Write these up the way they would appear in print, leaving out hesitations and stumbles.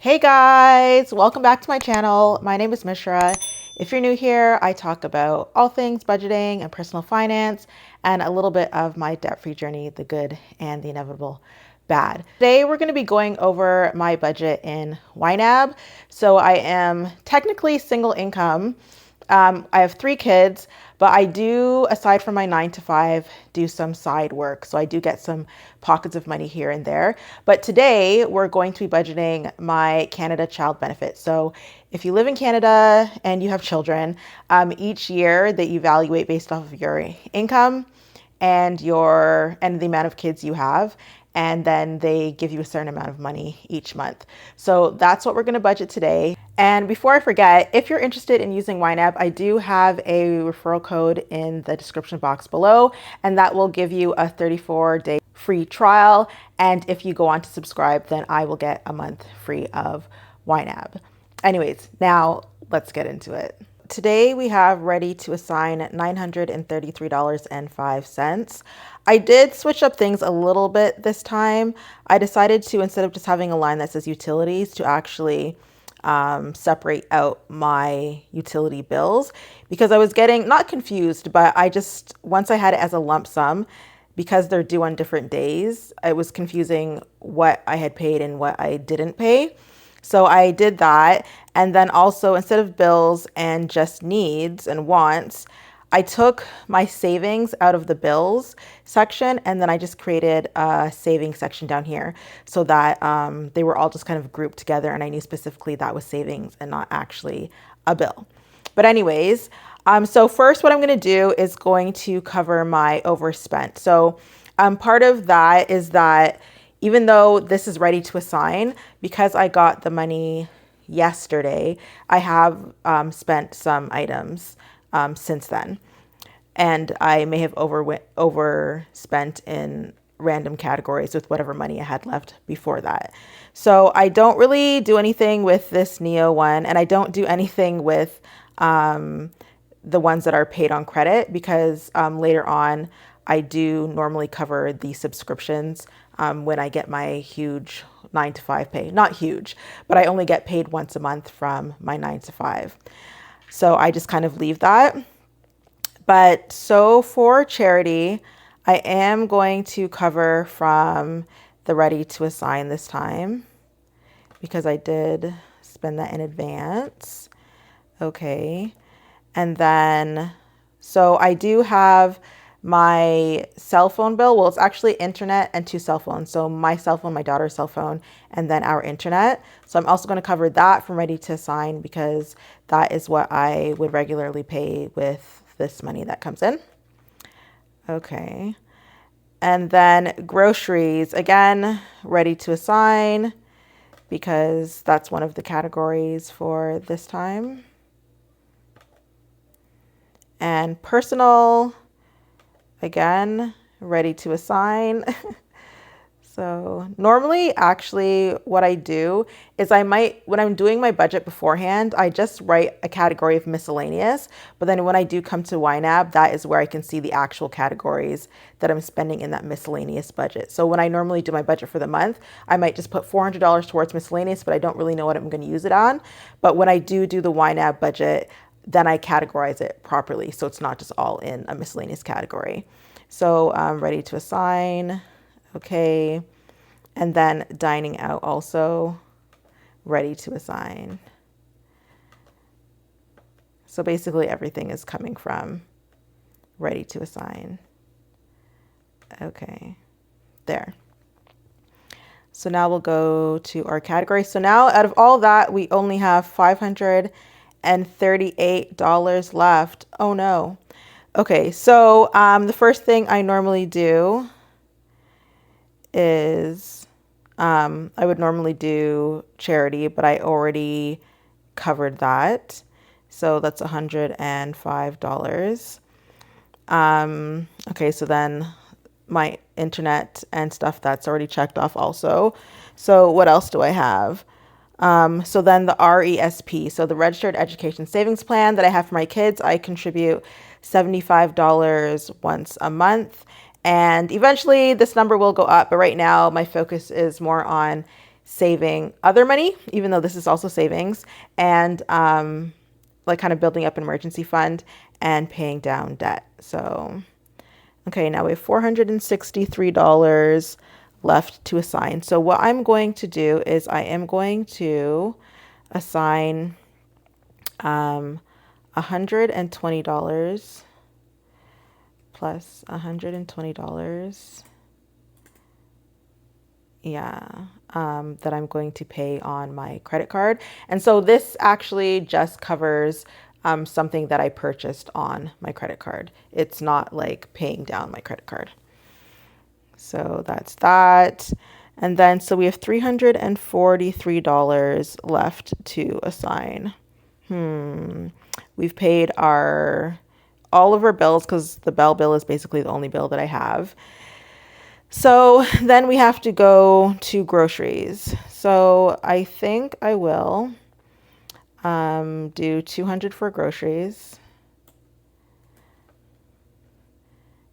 Hey guys, welcome back to my channel. My name is Mishra. If you're new here, I talk about all things budgeting and personal finance and a little bit of my debt-free journey, the good and the inevitable bad. Today we're going to be going over my budget in YNAB. So I am technically single income. I have 3 kids, but I do, aside from my 9 to 5, do some side work. So I do get some pockets of money here and there. But today we're going to be budgeting my Canada Child Benefit. So if you live in Canada and you have children, each year they evaluate based off of your income and the amount of kids you have, and then they give you a certain amount of money each month. So that's what we're going to budget today. And before I forget, if you're interested in using YNAB, I do have a referral code in the description box below, and that will give you a 34-day free trial. And if you go on to subscribe, then I will get a month free of YNAB. Anyways, now let's get into it. Today we have ready to assign $933.05. I did switch up things a little bit this time. I decided to, instead of just having a line that says utilities, to actually separate out my utility bills, because I was getting, not confused, but once I had it as a lump sum, because they're due on different days, it was confusing what I had paid and what I didn't pay. So I did that. And then also, instead of bills and just needs and wants, I took my savings out of the bills section, and then I just created a savings section down here so that they were all just kind of grouped together, and I knew specifically that was savings and not actually a bill. But anyways, so first what I'm going to do is going to cover my overspent. So part of that is that even though this is ready to assign, because I got the money yesterday, I have spent some items since then. And I may have overspent in random categories with whatever money I had left before that. So I don't really do anything with this Neo one, and I don't do anything with the ones that are paid on credit, because later on I do normally cover the subscriptions when I get my huge 9 to 5 pay. Not huge, but I only get paid once a month from my 9 to 5. So I just kind of leave that. But so for charity, I am going to cover from the ready to assign this time, because I did spend that in advance. Okay. And then, so I do have my cell phone bill. Well, it's actually internet and 2 cell phones. So my cell phone, my daughter's cell phone, and then our internet. So I'm also going to cover that from ready to assign, because that is what I would regularly pay with this money that comes in. Okay. And then groceries, again, ready to assign, because that's one of the categories for this time. And personal, again, ready to assign. So normally, actually, what I do is when I'm doing my budget beforehand, I just write a category of miscellaneous. But then when I do come to YNAB, that is where I can see the actual categories that I'm spending in that miscellaneous budget. So when I normally do my budget for the month, I might just put $400 towards miscellaneous, but I don't really know what I'm going to use it on. But when I do the YNAB budget, then I categorize it properly, so it's not just all in a miscellaneous category. So ready to assign, okay. And then dining out also, ready to assign. So basically everything is coming from ready to assign. Okay, there. So now we'll go to our category. So now out of all that, we only have $538 left. Oh no. Okay, so the first thing I normally do is I would normally do charity, but I already covered that. So that's $105. Okay, so then my internet and stuff, that's already checked off also. So what else do I have? So then the RESP, so the Registered Education Savings Plan that I have for my kids, I contribute $75 once a month. And eventually this number will go up, but right now my focus is more on saving other money, even though this is also savings, and like kind of building up an emergency fund and paying down debt. So, okay, now we have $463 left to assign. So what I'm going to do is I am going to assign $120 plus $120. Yeah, that I'm going to pay on my credit card. And so this actually just covers something that I purchased on my credit card. It's not like paying down my credit card. So that's that. And then, so we have $343 left to assign. We've paid all of our bills because the Bell bill is basically the only bill that I have. So then we have to go to groceries. So I think I will do $200 for groceries.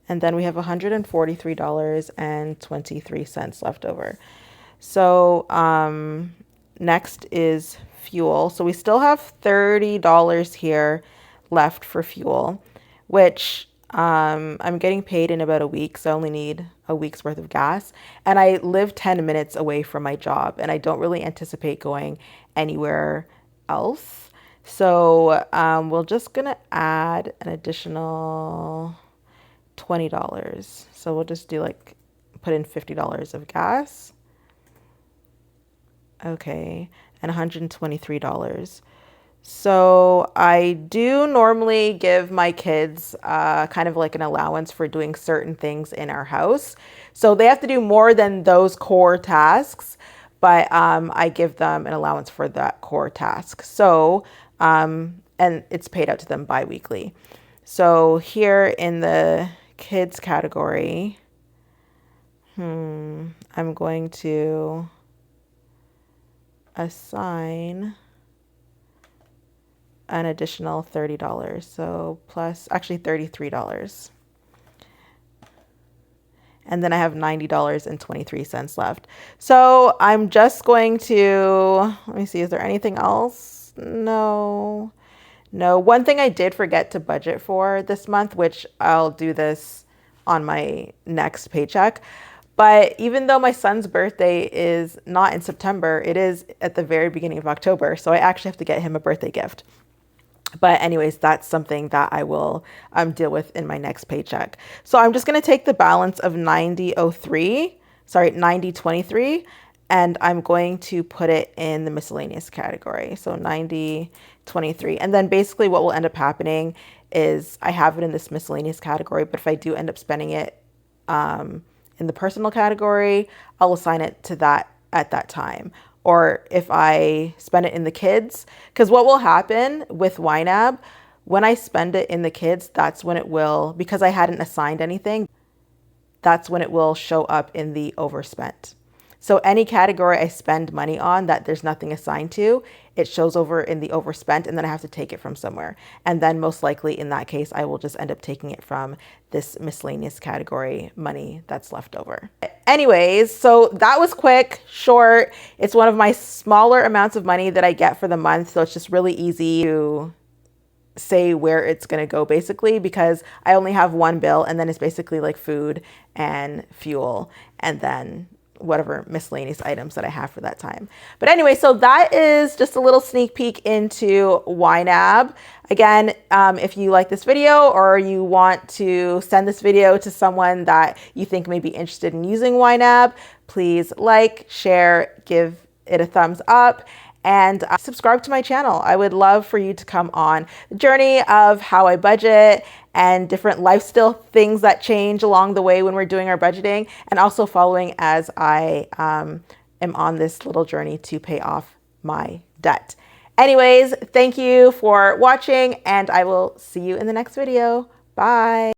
And then we have $143.23 left over. So next is fuel. So we still have $30 here left for fuel, which I'm getting paid in about a week, so I only need a week's worth of gas. And I live 10 minutes away from my job, and I don't really anticipate going anywhere else. So we're just gonna add an additional $20. So we'll just do like, put in $50 of gas. Okay, and $123. So I do normally give my kids kind of like an allowance for doing certain things in our house. So they have to do more than those core tasks, but I give them an allowance for that core task. So, and it's paid out to them bi-weekly. So here in the kids category, I'm going to assign an additional $30. So plus, actually $33. And then I have $90.23 left. So I'm just going to, let me see, is there anything else? No. One thing I did forget to budget for this month, which I'll do this on my next paycheck. But even though my son's birthday is not in September, it is at the very beginning of October. So I actually have to get him a birthday gift. But anyways, that's something that I will deal with in my next paycheck. So I'm just going to take the balance of $90.23, and I'm going to put it in the miscellaneous category. So $90.23. And then basically what will end up happening is I have it in this miscellaneous category, but if I do end up spending it in the personal category, I'll assign it to that at that time. Or if I spend it in the kids, because what will happen with YNAB, when I spend it in the kids, that's when it will, because I hadn't assigned anything, that's when it will show up in the overspent. So any category I spend money on that there's nothing assigned to, it shows over in the overspent, and then I have to take it from somewhere. And then most likely in that case, I will just end up taking it from this miscellaneous category money that's left over. Anyways, so that was quick, short. It's one of my smaller amounts of money that I get for the month. So it's just really easy to say where it's going to go basically, because I only have one bill, and then it's basically like food and fuel, and then whatever miscellaneous items that I have for that time. But anyway, so that is just a little sneak peek into YNAB. Again, if you like this video or you want to send this video to someone that you think may be interested in using YNAB, please like, share, give it a thumbs up, and subscribe to my channel. I would love for you to come on the journey of how I budget and different lifestyle things that change along the way when we're doing our budgeting, and also following as I am on this little journey to pay off my debt. Anyways, thank you for watching, and I will see you in the next video. Bye.